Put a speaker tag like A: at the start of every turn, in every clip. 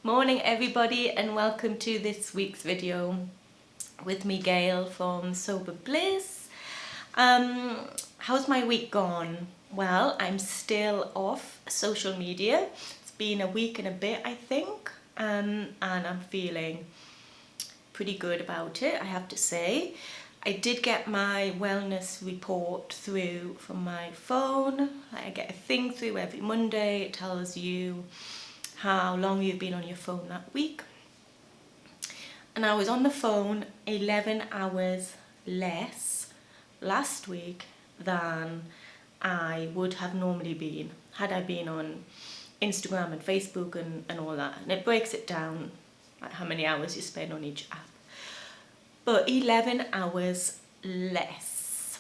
A: Morning everybody, and welcome to this week's video with me, Gail from Sober Bliss. How's my week gone? Well, I'm still off social media. It's been a week and a bit, I think, and I'm feeling pretty good about it, I have to say. I did get my wellness report through from my phone. I get a thing through every Monday. It tells you how long you've been on your phone that week. And I was on the phone 11 hours less last week than I would have normally been had I been on Instagram and Facebook and all that. And it breaks it down, like how many hours you spend on each app. But 11 hours less.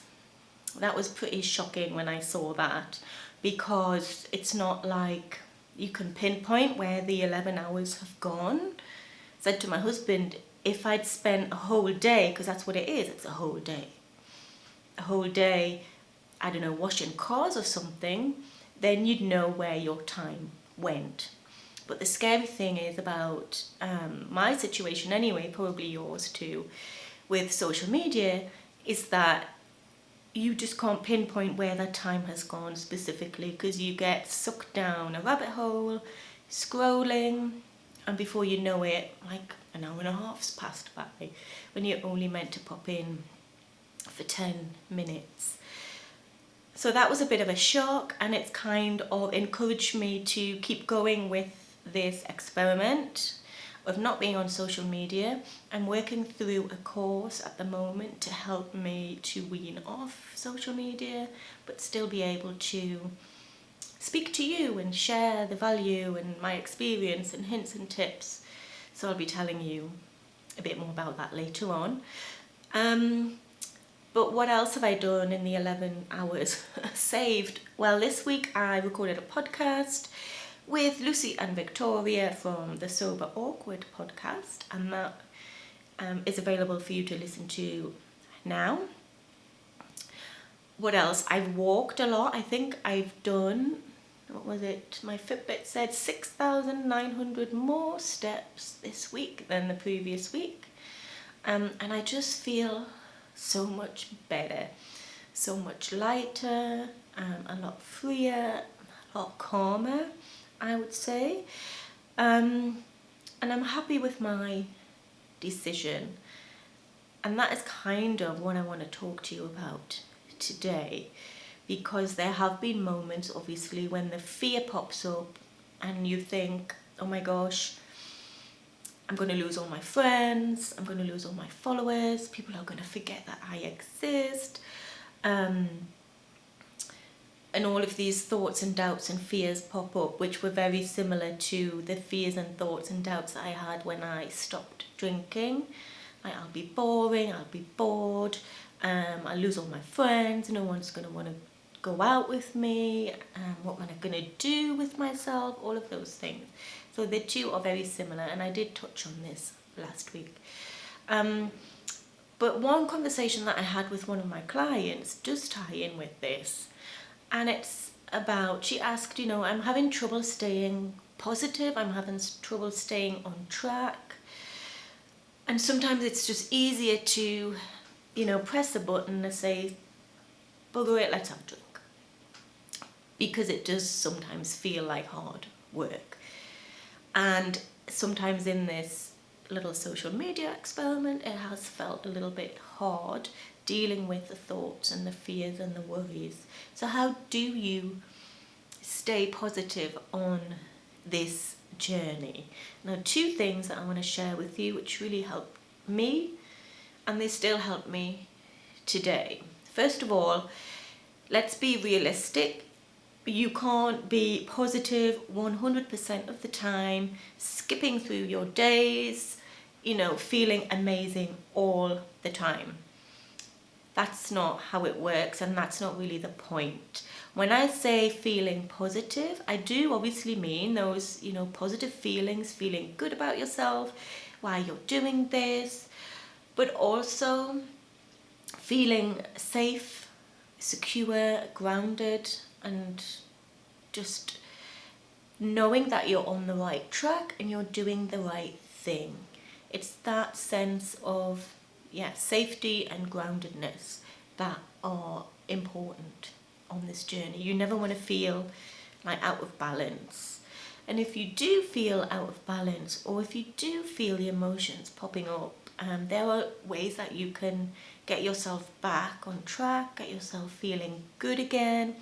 A: That was pretty shocking when I saw that, because it's not like you can pinpoint where the 11 hours have gone. I said to my husband, if I'd spent a whole day, because that's what it is, it's a whole day, I don't know, washing cars or something, then you'd know where your time went. But the scary thing is about my situation anyway, probably yours too, with social media, is that you just can't pinpoint where that time has gone specifically, because you get sucked down a rabbit hole, scrolling, and before you know it, like an hour and a half's passed by when you're only meant to pop in for 10 minutes. So that was a bit of a shock, and it's kind of encouraged me to keep going with this experiment of not being on social media. I'm working through a course at the moment to help me to wean off social media, but still be able to speak to you and share the value and my experience and hints and tips. So I'll be telling you a bit more about that later on. But what else have I done in the 11 hours saved? Well, this week I recorded a podcast with Lucy and Victoria from the Sober Awkward podcast, and that is available for you to listen to now. What else? I've walked a lot. I think I've done, what was it? My Fitbit said 6,900 more steps this week than the previous week. And I just feel so much better, so much lighter, a lot freer, a lot calmer, I would say. And I'm happy with my decision. And that is kind of what I want to talk to you about today, because there have been moments, obviously, when the fear pops up and you think, oh my gosh, I'm going to lose all my friends, I'm going to lose all my followers, people are going to forget that I exist. And all of these thoughts and doubts and fears pop up, which were very similar to the fears and thoughts and doubts I had when I stopped drinking. Like, I'll be boring, I'll be bored, I'll lose all my friends, no one's going to want to go out with me, what am I going to do with myself, all of those things. So the two are very similar, and I did touch on this last week. But one conversation that I had with one of my clients does tie in with this. And it's about, she asked, I'm having trouble staying positive, I'm having trouble staying on track. And sometimes it's just easier to, press a button and say, bugger it, let's have a drink. Because it does sometimes feel like hard work. And sometimes in this little social media experiment, it has felt a little bit hard dealing with the thoughts and the fears and the worries. So how do you stay positive on this journey? Now, two things that I want to share with you which really helped me, and they still help me today. First of all, let's be realistic. You can't be positive 100% of the time, skipping through your days, feeling amazing all the time. That's not how it works, and that's not really the point. When I say feeling positive, I do obviously mean those, positive feelings, feeling good about yourself, why you're doing this, but also feeling safe, secure, grounded, and just knowing that you're on the right track and you're doing the right thing. It's that sense of, safety and groundedness that are important on this journey. You never want to feel like out of balance. And if you do feel out of balance, or if you do feel the emotions popping up, there are ways that you can get yourself back on track, get yourself feeling good again.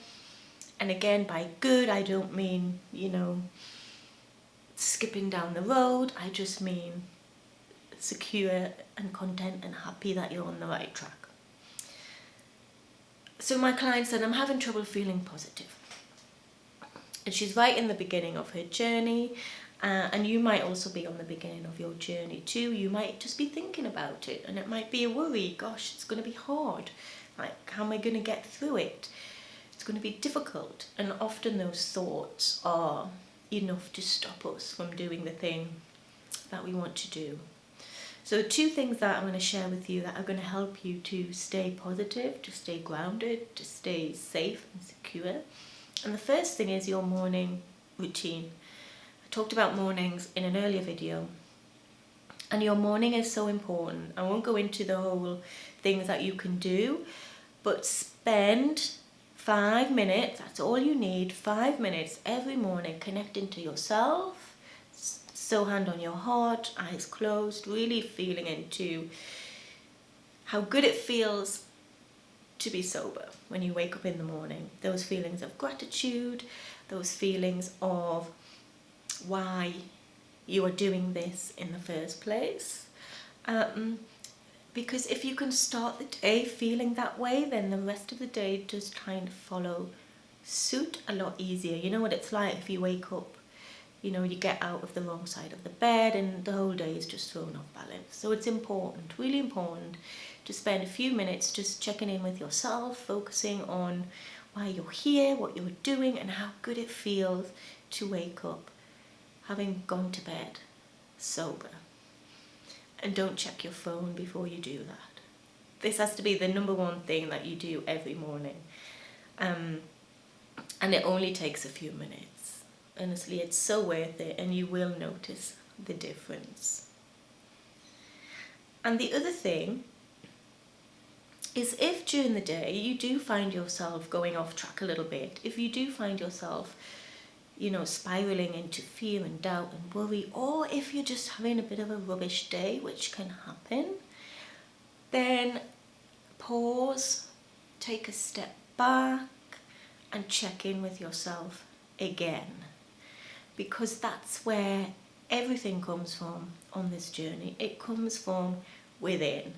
A: And again, by good, I don't mean, skipping down the road. I just mean secure and content and happy that you're on the right track. So my client said, I'm having trouble feeling positive. And she's right in the beginning of her journey. And you might also be on the beginning of your journey too. You might just be thinking about it, and it might be a worry. Gosh, it's going to be hard. Like, how am I going to get through it? It's going to be difficult. And often those thoughts are enough to stop us from doing the thing that we want to do. So 2 things that I'm going to share with you that are going to help you to stay positive, to stay grounded, to stay safe and secure. And the first thing is your morning routine. I talked about mornings in an earlier video, and your morning is so important. I won't go into the whole things that you can do, but spend 5 minutes, that's all you need, 5 minutes every morning connecting to yourself. So hand on your heart, eyes closed, really feeling into how good it feels to be sober when you wake up in the morning. Those feelings of gratitude, those feelings of why you are doing this in the first place. Because if you can start the day feeling that way, then the rest of the day does kind of follow suit a lot easier. You know what it's like if you wake up, you get out of the wrong side of the bed and the whole day is just thrown off balance. So it's important, really important, to spend a few minutes just checking in with yourself, focusing on why you're here, what you're doing, and how good it feels to wake up having gone to bed sober. And don't check your phone before you do that. This has to be the number 1 thing that you do every morning. And it only takes a few minutes. Honestly, it's so worth it, and you will notice the difference. And the other thing is, if during the day you do find yourself going off track a little bit, if you do find yourself, spiraling into fear and doubt and worry, or if you're just having a bit of a rubbish day, which can happen, then pause, take a step back, and check in with yourself again. Because that's where everything comes from on this journey. It comes from within.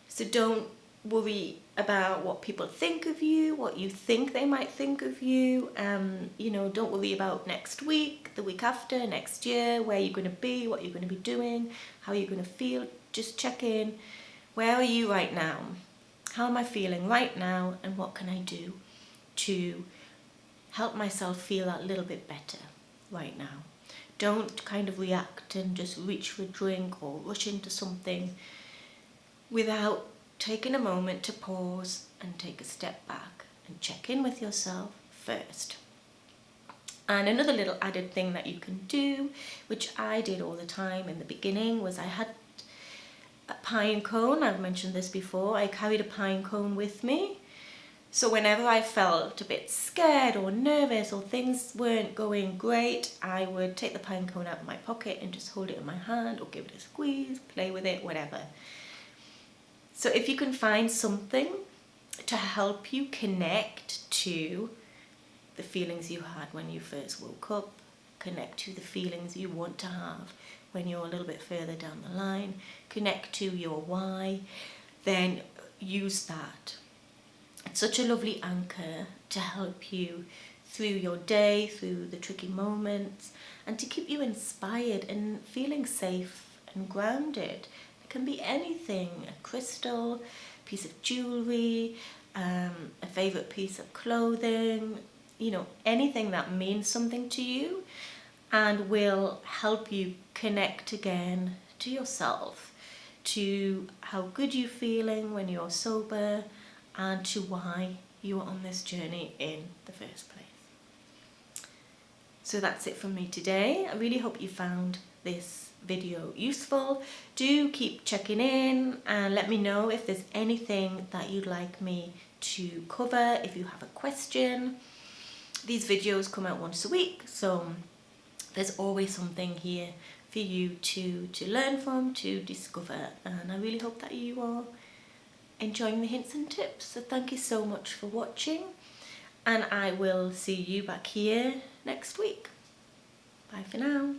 A: So don't worry about what people think of you, what you think they might think of you. Don't worry about next week, the week after, next year, where you're going to be, what you're going to be doing, how you're going to feel. Just check in. Where are you right now? How am I feeling right now? And what can I do to help myself feel a little bit better right now? Don't kind of react and just reach for a drink or rush into something without taking a moment to pause and take a step back and check in with yourself first. And another little added thing that you can do, which I did all the time in the beginning, was I had a Pinecone. I've mentioned this before. I carried a Pinecone with me. So whenever I felt a bit scared or nervous or things weren't going great, I would take the Pinecone out of my pocket and just hold it in my hand or give it a squeeze, play with it, whatever. So if you can find something to help you connect to the feelings you had when you first woke up, connect to the feelings you want to have when you're a little bit further down the line, connect to your why, then use that. It's such a lovely anchor to help you through your day, through the tricky moments, and to keep you inspired and feeling safe and grounded. It can be anything: a crystal, a piece of jewelry, a favourite piece of clothing, anything that means something to you and will help you connect again to yourself, to how good you're feeling when you're sober, and to why you are on this journey in the first place. So that's it from me today. I really hope you found this video useful. Do keep checking in and let me know if there's anything that you'd like me to cover, if you have a question. These videos come out once a week, so there's always something here for you to learn from, to discover, and I really hope that you are enjoying the hints and tips. So thank you so much for watching, and I will see you back here next week. Bye for now.